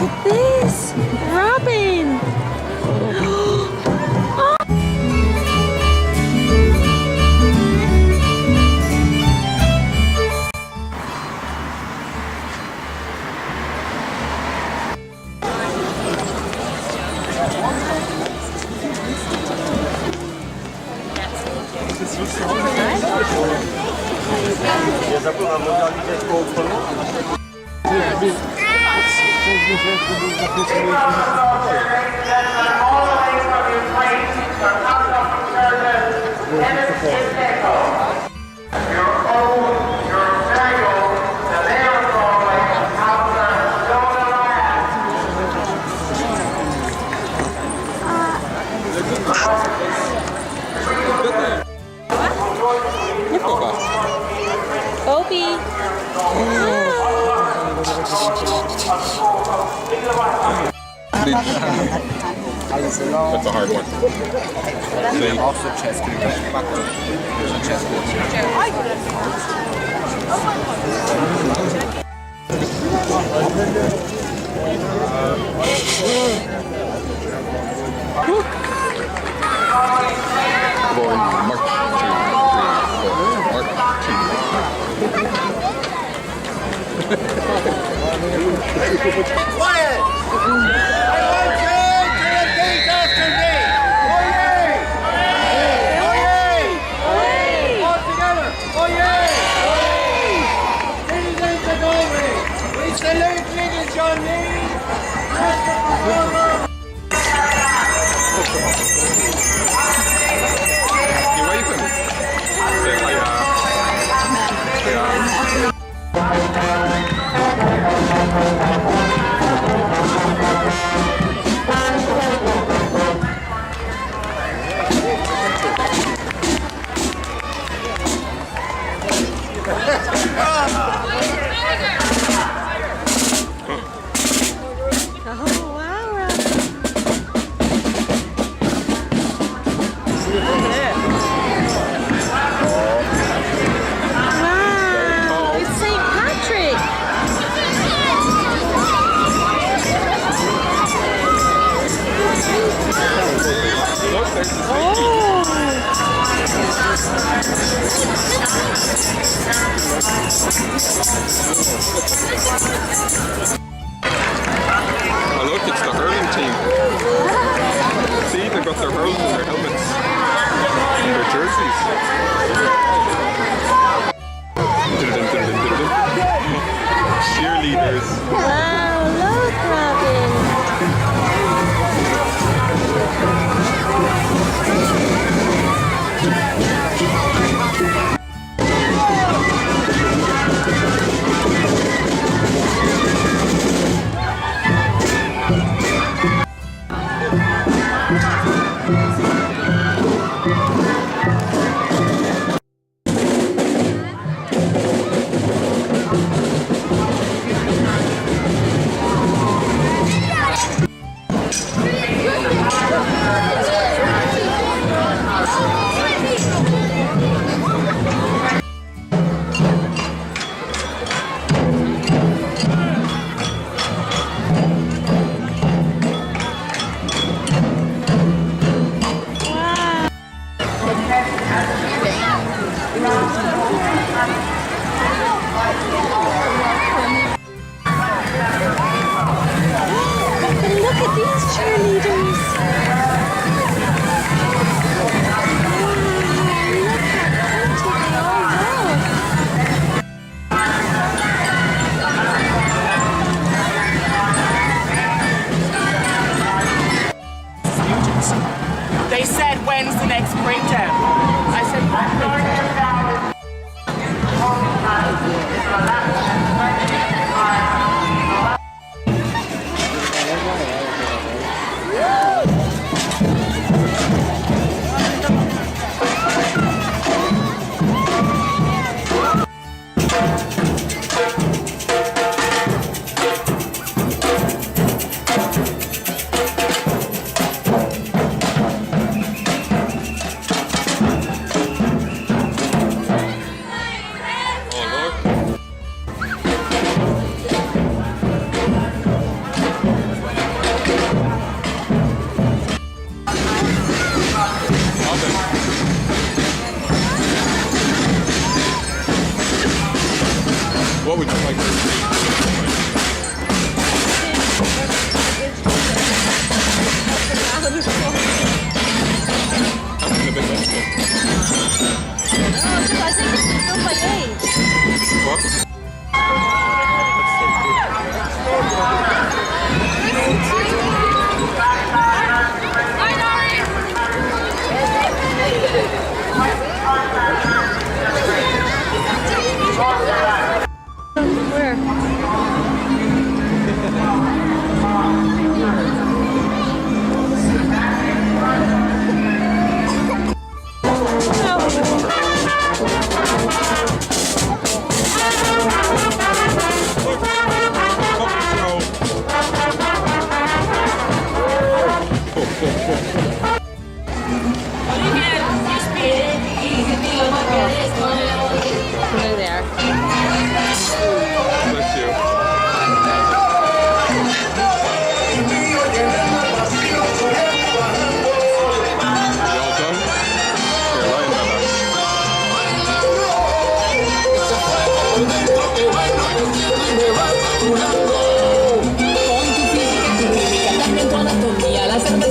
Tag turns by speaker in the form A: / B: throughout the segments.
A: Look at this! Robin!
B: Ja zapomniałem, mogę widzieć koło stolu?
A: Obi!
C: That's a hard one.
D: Also chess
C: Going Mark 2, 3, 4, Mark 2.
B: Quiet! I want you to repeat after me! Oyez! Oyez! Oyez! All together! Oyez! Oyez! Ladies and gentlemen, we salute little Johnny!
C: You waving? Say
A: Oh, wow, Robin! Wow! It's St. Patrick!
C: Look, there's the snake. Oh look, it's the hurling team. See, they've got their hurls in their helmets. And their jerseys. Cheerleaders.
A: Wow, look, Robin!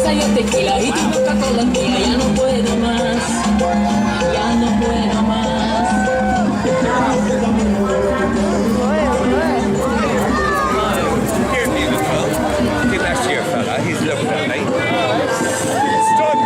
E: cerveza, yo tequila y tu Coca-Cola mía. Ya no puedo más, ya no puedo más.
D: Here, beautiful. Give that to your fella. He's lovely. Stunned.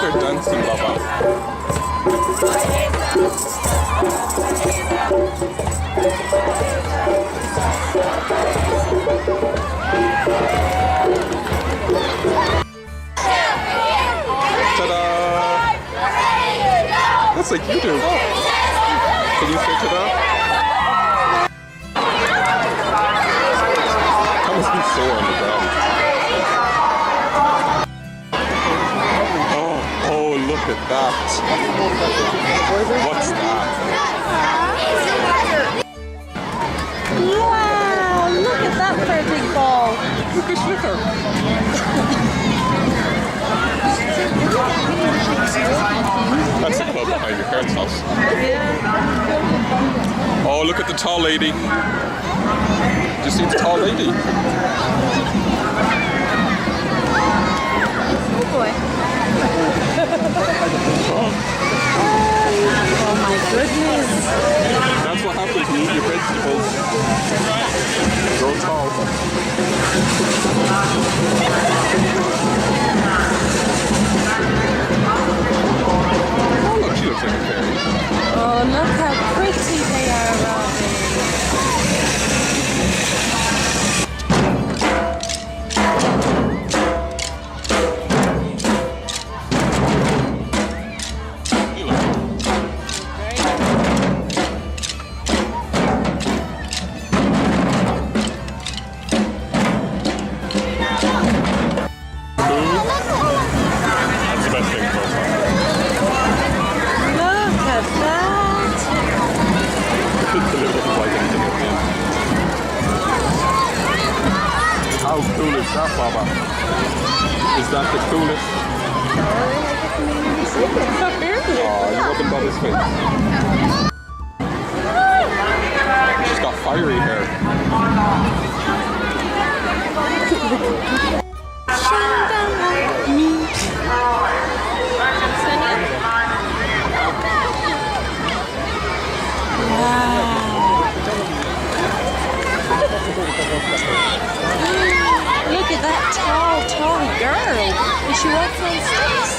C: They're dancing, Baba. Ta-da! That's like you do. Can you say ta-da? That must be sore on the ground. Oh, look at that. What's that?
A: Wow, look at that perfect ball.
C: Look at Schlicker. That's the club behind your parents' house. Oh, look at the tall lady. Did you see the tall lady?
A: Oh boy. Oh my goodness.
C: That's what happens when you eat your vegetables. Grow tall. Oh, look, she looks like a fairy.
A: Oh, look how pretty they are, Robin.
C: That's the best thing so far.
A: Look at that.
C: The little flight engine at the end. How cool is that, Baba? Is that the coolest? Oh, you rubbing Baba's face. She's got fiery hair.
A: Look at that tall girl. Is she walking on sticks?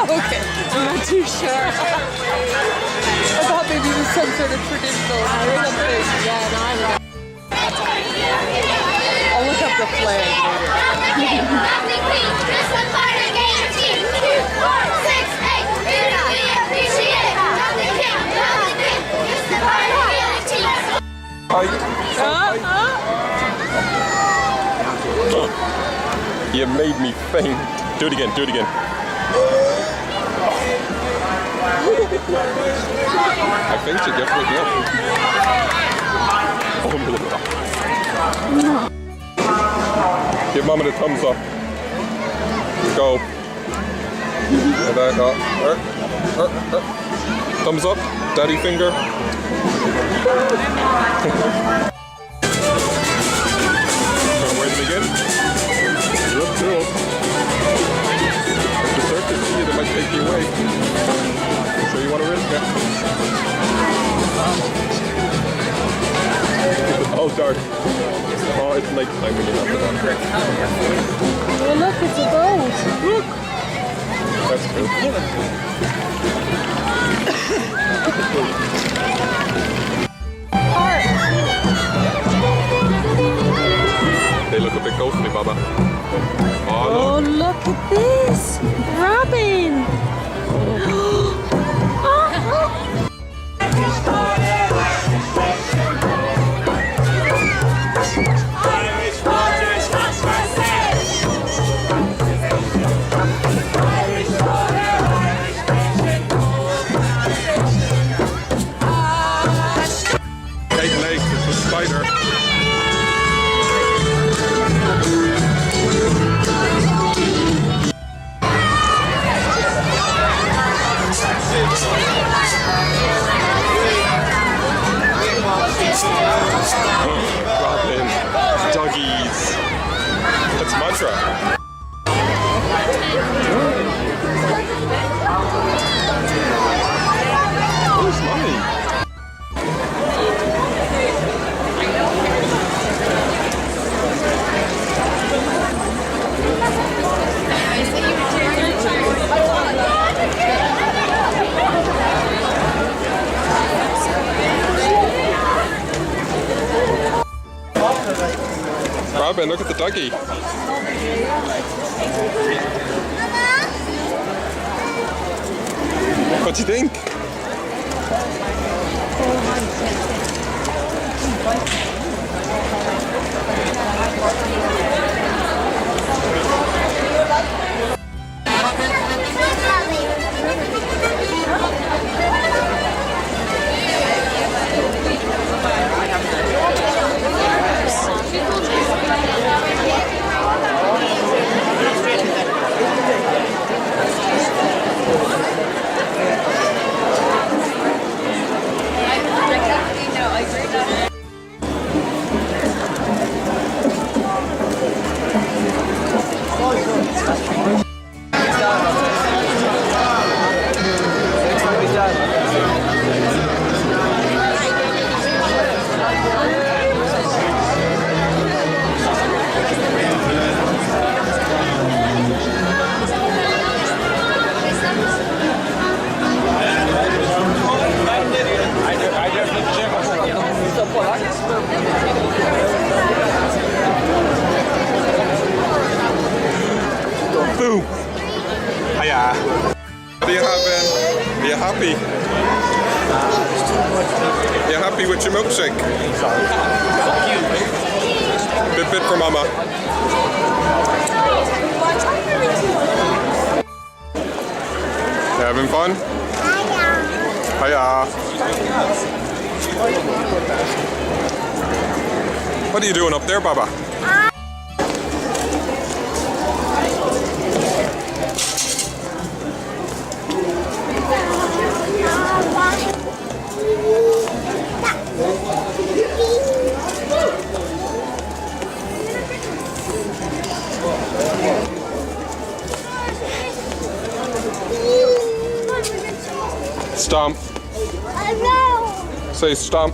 A: Okay, I'm not too sure. I thought maybe it was some sort of traditional something. Yeah, no, I don't know. I'll look up the flag
C: You made me faint. Do it again, do it again. I fainted, you have to wake me up. Oh, give Mama the thumbs up. Go. And then go. Thumbs up. Daddy finger. Where to begin? You look cool. If the circus see you, they might take you away. So you want to dark. Oh, it's night time when you have the dark.
A: Oh look, it's a boat.
C: Look! That's cool. They look a bit ghostly, Baba. Oh,
A: Oh,
C: look.
A: look at this! Robin!
C: Eight legs, it's a spider. Robin, doggies. That's mantra. Where's Mommy? Robin, look at the doggy. What do you think? Boom! Hiya! What are you having? Are you happy? You happy with your milkshake? Bit for Mama. You having fun? Hiya! What are you doing up there, Baba? Stomp. Say stomp.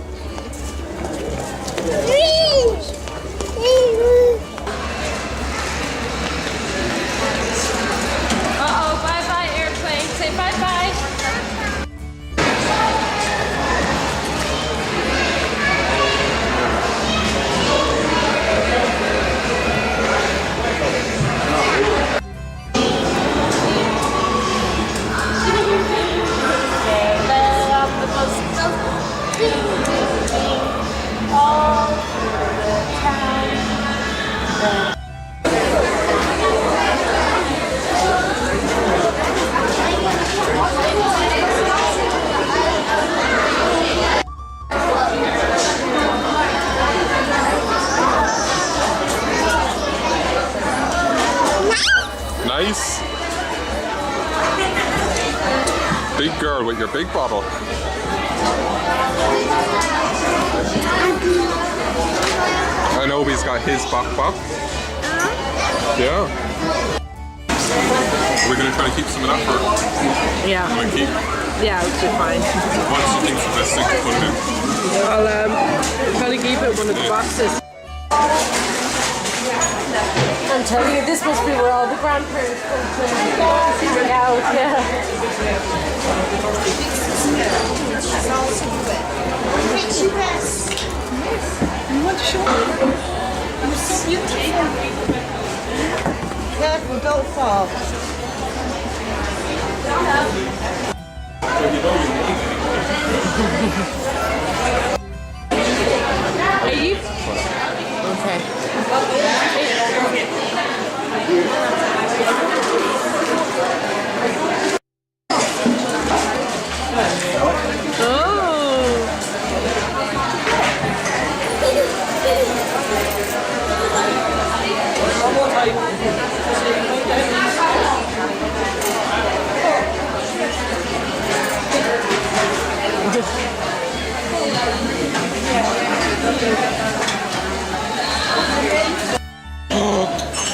A: Uh-oh, bye-bye airplane. Say bye-bye.
C: Nice. Big girl with your big bottle. I know he's got his backpack. Yeah. We're gonna try to keep some of that for.
A: Yeah.
C: I'm gonna keep.
A: Yeah, it'll be fine.
C: What do you think's the best thing to put it in?
A: I'll probably keep it in one of the boxes. I'm telling you, this must be where all the grandparents go to hang out, yeah.
F: You want to show me? You're so beautiful. Careful, don't fall.
A: Hey, okay.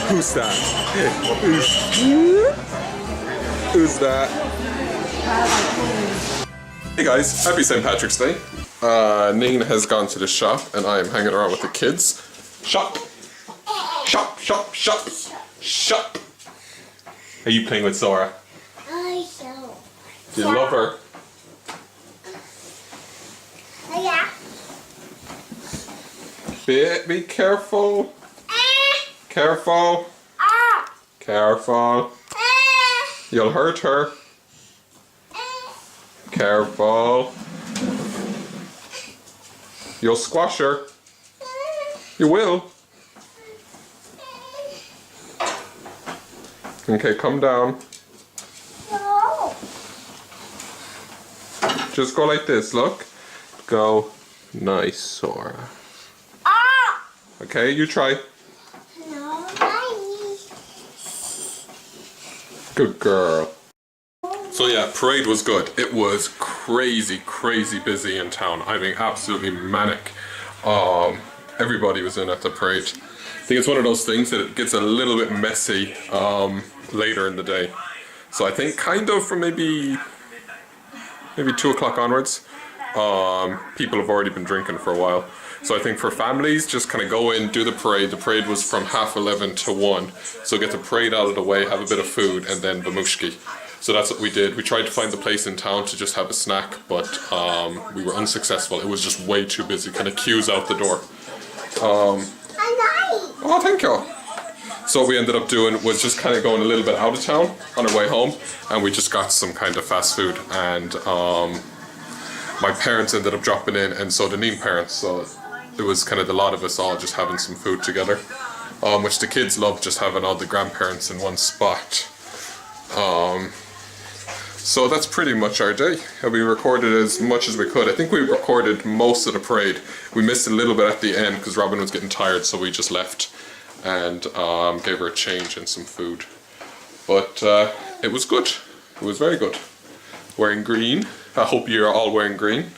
C: Who's that? Who's that? Hey guys, happy St. Patrick's Day. Nina has gone to the shop and I am hanging around with the kids. Shop! Shop, shop, shop! Shop! Are you playing with Zora? Do you love her?
B: Yeah.
C: Be careful. Careful. Careful. You'll hurt her. Careful. You'll squash her. You will. Okay, come down.
B: No.
C: Just go like this, look. Go. Nice, Sora. Okay, you try.
B: No, Mommy.
C: Good girl. So yeah, parade was good. It was crazy, crazy busy in town. I mean, absolutely manic. Everybody was in at the parade. I think it's one of those things that it gets a little bit messy later in the day. So I think kind of from maybe 2 o'clock onwards, people have already been drinking for a while. So I think for families, just kind of go in, do the parade. The parade was from 11:30 to 1. So get the parade out of the way, have a bit of food, and then bamushki. So that's what we did. We tried to find the place in town to just have a snack, but we were unsuccessful. It was just way too busy, kind of queues out the door. Oh, thank you. So what we ended up doing was just kind of going a little bit out of town on our way home, and we just got some kind of fast food, and my parents ended up dropping in, and so did Neen parents, so it was kind of the lot of us all just having some food together, which the kids love, just having all the grandparents in one spot. So that's pretty much our day. We recorded as much as we could. I think we recorded most of the parade. We missed a little bit at the end because Robin was getting tired, so we just left and gave her a change and some food. But it was good. It was very good. Wearing green. I hope you're all wearing green.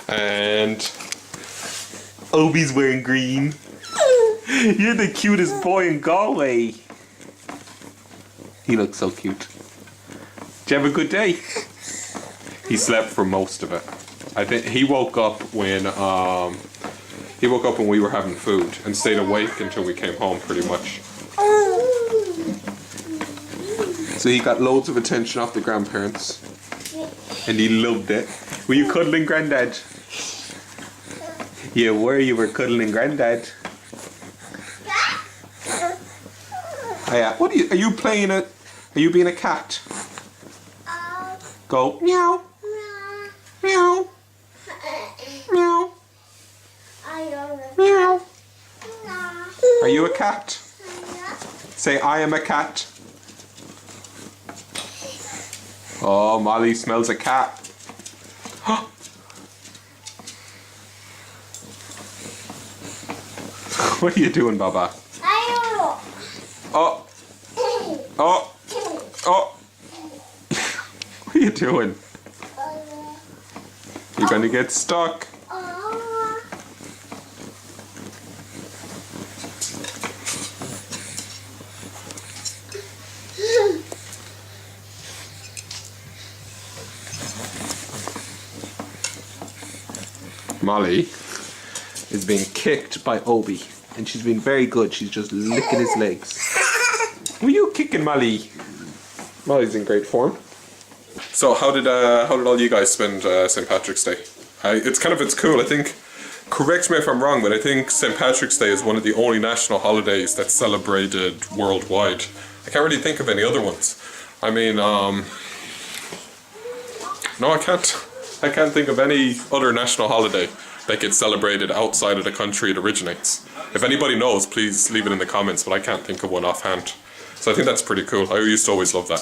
C: And Obi's wearing green. You're the cutest boy in Galway. He looks so cute. Did you have a good day? He slept for most of it. I think he woke up when we were having food and stayed awake until we came home, pretty much. So he got loads of attention off the grandparents, and he loved it. Were you cuddling Granddad? Yeah, were you were cuddling Granddad? Oh, yeah. What are you playing a? Are you being a cat? Go meow, meow, meow, meow. Are you a cat? Say, I am a cat. Oh, Molly smells a cat. What are you doing, Baba? Oh, oh, oh. What are you doing? You're gonna get stuck. Molly is being kicked by Obi, and she's been very good. She's just licking his legs. Were you kicking Molly? Molly's in great form. So how did all you guys spend St. Patrick's Day? It's cool. I think, correct me if I'm wrong, but I think St. Patrick's Day is one of the only national holidays that's celebrated worldwide. I can't really think of any other ones. I mean, no, I can't think of any other national holiday that gets celebrated outside of the country it originates. If anybody knows, please leave it in the comments, but I can't think of one offhand. So I think that's pretty cool. I used to always love that.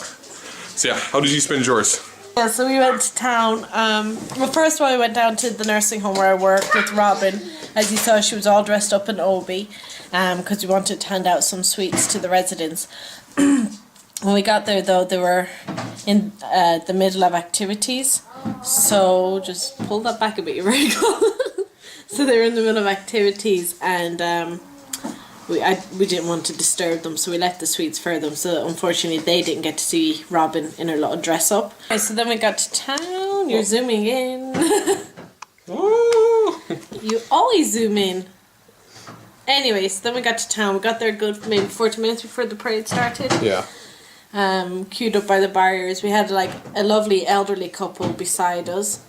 C: So yeah, how did you spend yours?
F: Yeah, so we went to town. Well, first of all, we went down to the nursing home where I worked with Robin. As you saw, she was all dressed up in Obi, because we wanted to hand out some sweets to the residents. When we got there, though, they were in the middle of activities. So just pull that back a bit, you're very cool. So they were in the middle of activities, and we didn't want to disturb them, so we left the sweets for them. So unfortunately, they didn't get to see Robin in her little dress up. Okay, so then we got to town. You're zooming in. You always zoom in. Anyway, so then we got to town. We got there good maybe 40 minutes before the parade started.
C: Yeah.
F: Queued up by the barriers. We had like a lovely elderly couple beside us.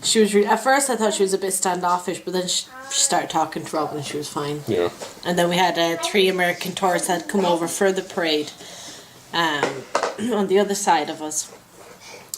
F: She was at first I thought she was a bit standoffish, but then she started talking to Robin and she was fine. Yeah. And then we had 3 American tourists that had come over for the parade on the other side of us.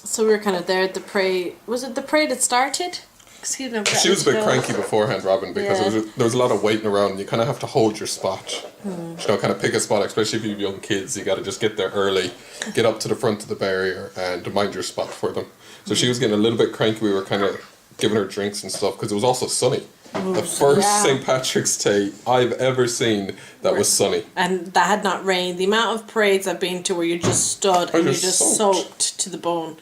F: So we were kind of there at the parade. Was it the parade that started? Excuse me.
C: She was a bit cranky beforehand, Robin, because there was a lot of waiting around, and you kind of have to hold your spot. You know, kind of pick a spot, especially if you have young kids. You got to just get there early, get up to the front of the barrier, and mind your spot for them. So she was getting a little bit cranky. We were kind of giving her drinks and stuff because it was also sunny. The first St. Patrick's Day I've ever seen that was sunny.
F: And that had not rained. The amount of parades I've been to where you just stood and you're just soaked to the bone.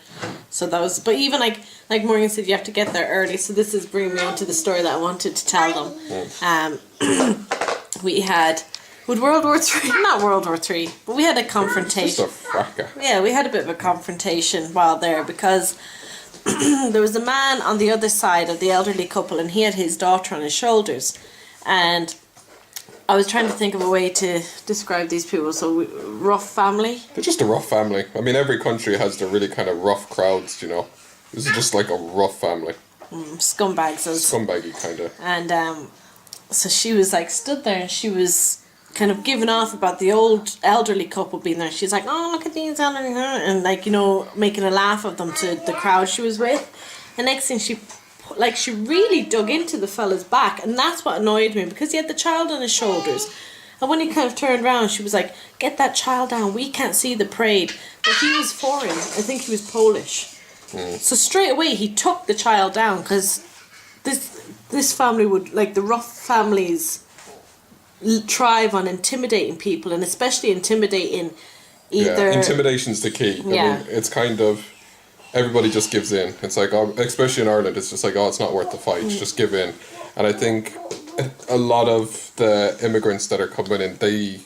F: So that was, but even like Morgan said, you have to get there early. So this is bringing me on to the story that I wanted to tell them. We had, with World War III, not World War III, but we had a confrontation.
C: Just a fracas.
F: Yeah, we had a bit of a confrontation while there because there was a man on the other side of the elderly couple and he had his daughter on his shoulders. And I was trying to think of a way to describe these people. So, rough family.
C: They're just a rough family. I mean, every country has their really kind of rough crowds, you know. This is just like a rough family.
F: Scumbags.
C: Scumbaggy, kind of.
F: And so she was like stood there and she was kind of giving off about the old elderly couple being there. She's like, oh, look at these elderly, and like, you know, making a laugh of them to the crowd she was with. And next thing she really dug into the fella's back, and that's what annoyed me because he had the child on his shoulders. And when he kind of turned around, she was like, get that child down, we can't see the parade. But he was foreign, I think he was Polish. So straight away he took the child down because this family would, like the rough families, thrive on intimidating people, and especially intimidating either...
C: Yeah, intimidation's the key. I mean, it's kind of... Everybody just gives in. It's like, especially in Ireland, it's just like, oh, it's not worth the fight, just give in. And I think a lot of the immigrants that are coming in, they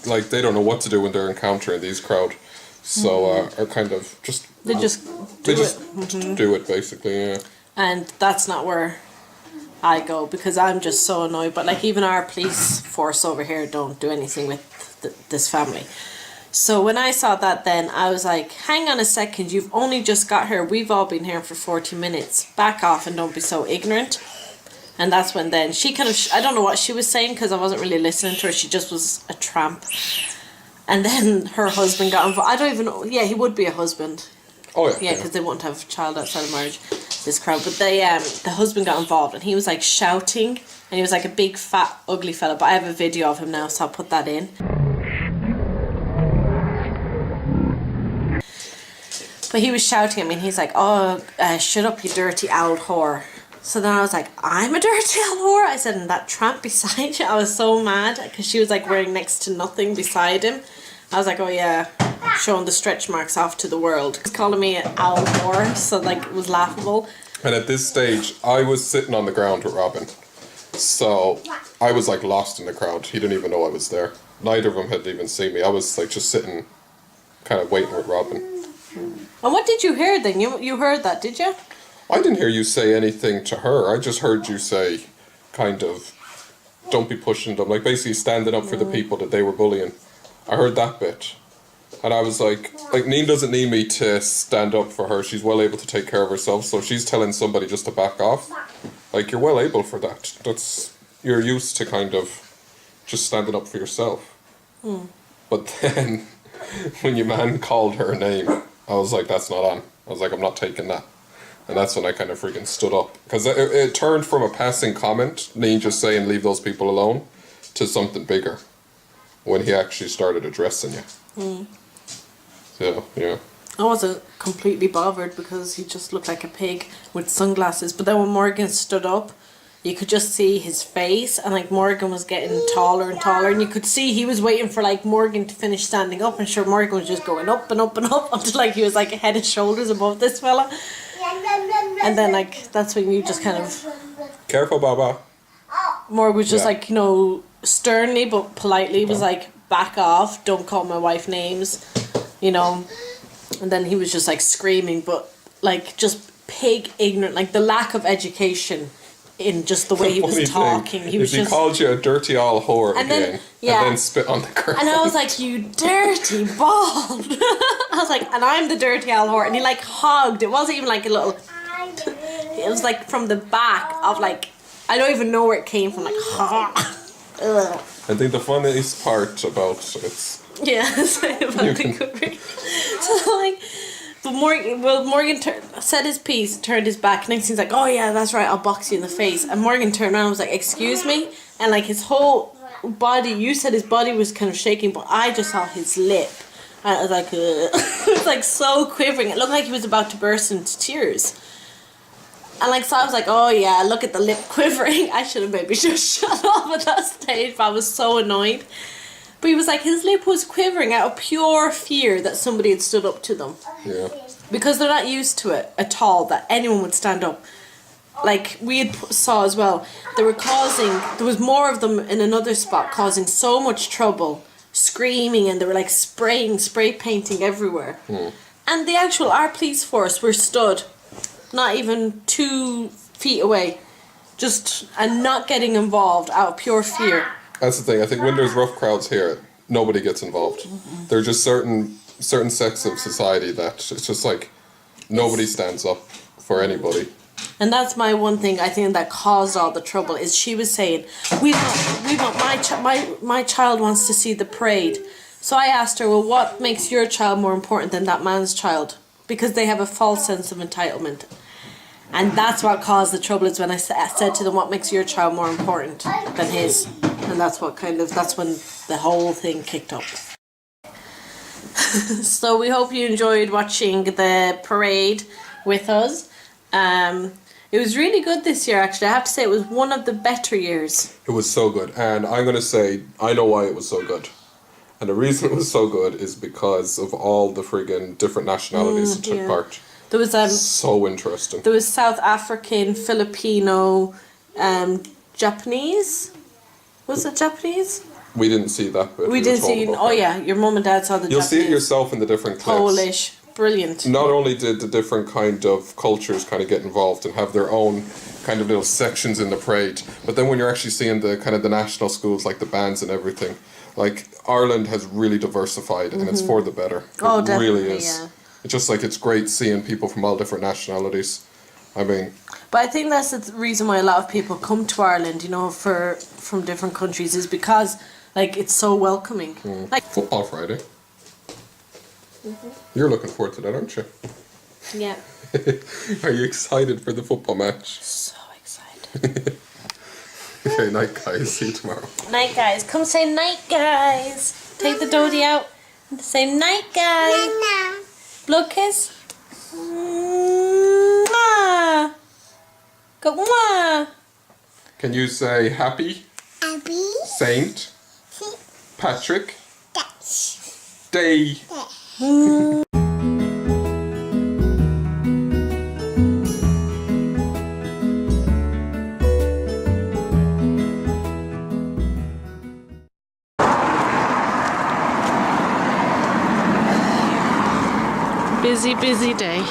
C: don't know what to do when they're encountering these crowd. So are kind of just...
F: They just
C: do it, basically, yeah.
F: And that's not where I go, because I'm just so annoyed. But like even our police force over here don't do anything with this family. So when I saw that, then I was like, hang on a second, you've only just got here. We've all been here for 40 minutes. Back off and don't be so ignorant. And that's when then she kind of, I don't know what she was saying because I wasn't really listening to her. She just was a tramp. And then her husband got involved. I don't even know. Yeah, he would be a husband.
C: Oh, yeah.
F: Yeah, because they won't have a child outside of marriage, this crowd. But they, the husband got involved and he was like shouting. And he was like a big, fat, ugly fella. But I have a video of him now, so I'll put that in. But he was shouting at me and he's like, oh, shut up, you dirty old whore. So then I was like, I'm a dirty old whore? I said, and that tramp beside you? I was so mad because she was like wearing next to nothing beside him. I was like, oh yeah, showing the stretch marks off to the world. He's calling me an old whore, so like it was laughable.
C: And at this stage, I was sitting on the ground with Robin. So I was like lost in the crowd. He didn't even know I was there. Neither of them had even seen me. I was like just sitting, kind of waiting with Robin.
F: And what did you hear then? You heard that, did you?
C: I didn't hear you say anything to her. I just heard you say, kind of, don't be pushing them. Like, basically standing up for the people that they were bullying. I heard that bit. And I was like, Neen doesn't need me to stand up for her. She's well able to take care of herself. So if she's telling somebody just to back off, like, you're well able for that. You're used to kind of just standing up for yourself. But then, when your man called her name, I was like, that's not on. I was like, I'm not taking that. And that's when I kind of freaking stood up. Because it turned from a passing comment, Neen just saying leave those people alone, to something bigger. When he actually started addressing you. So, yeah.
F: I wasn't completely bothered because he just looked like a pig with sunglasses. But then when Morgan stood up, you could just see his face, and like Morgan was getting taller and taller, and you could see he was waiting for like Morgan to finish standing up, and sure Morgan was just going up and up and up until like he was like head and shoulders above this fella. And then like that's when you just kind of
C: Careful, Baba.
F: Morgan was just like, you know, sternly but politely was like, back off, don't call my wife names, you know. And then he was just like screaming, but like just pig ignorant, like the lack of education in just the way he was talking. He was
C: just, he called you a dirty all whore
F: and
C: again,
F: then, yeah,
C: and then spit on the ground.
F: And I was like, you dirty bald. I was like, and I'm the dirty all whore. And he like hogged. It wasn't even like a little, it was like from the back of like, I don't even know where it came from, like, ugh.
C: I think the funniest part about it's...
F: Yeah, so like, but Morgan said his piece, turned his back. Next he's like, oh yeah, that's right, I'll box you in the face. And Morgan turned around and was like, excuse me? And like his whole body, you said his body was kind of shaking, but I just saw his lip. And I was like, it was like so quivering. It looked like he was about to burst into tears. And like, so I was like, oh yeah, look at the lip quivering. I should have maybe just shut off at that stage, but I was so annoyed. But he was like, his lip was quivering out of pure fear that somebody had stood up to them.
C: Yeah.
F: Because they're not used to it at all, that anyone would stand up. Like, we had saw as well, there was more of them in another spot causing so much trouble, screaming, and they were like spray painting everywhere. And our police force were stood not even 2 feet away, and not getting involved out of pure fear.
C: That's the thing. I think when there's rough crowds here, nobody gets involved. There are just certain sects of society that it's just like nobody stands up for anybody.
F: And that's my one thing I think that caused all the trouble is she was saying, we want my child wants to see the parade. So I asked her, well, what makes your child more important than that man's child? Because they have a false sense of entitlement. And that's what caused the trouble, is when I said to them, what makes your child more important than his? And that's when the whole thing kicked up. So we hope you enjoyed watching the parade with us. It was really good this year, actually. I have to say, it was one of the better years.
C: It was so good. And I'm going to say, I know why it was so good. And the reason it was so good is because of all the friggin' different nationalities that took part.
F: There was
C: so interesting.
F: There was South African, Filipino, Japanese. Was it Japanese?
C: We didn't see that bit.
F: We didn't see. Oh yeah, your mum and dad saw the.
C: You'll
F: Japanese.
C: see it yourself in the different clips.
F: Polish, brilliant.
C: Not only did the different kind of cultures kind of get involved and have their own kind of little sections in the parade, but then when you're actually seeing the kind of the national schools, like the bands and everything, like Ireland has really diversified and it's for the better.
F: Oh, definitely,
C: really is. Yeah. It's just like, it's great seeing people from all different nationalities. I mean...
F: But I think that's the reason why a lot of people come to Ireland, you know, from different countries, is because, like, it's so welcoming. Like
C: Football Friday. You're looking forward to that, aren't you?
F: Yeah.
C: Are you excited for the football match?
F: So excited.
C: Okay, night, guys. See you tomorrow.
F: Night, guys. Come say night, guys. Take the dodie out and say night, guys. Blood kiss. Mwah. Go mwah.
C: Can you say happy?
B: Happy.
C: Saint. Patrick. Day.
F: Busy, busy day.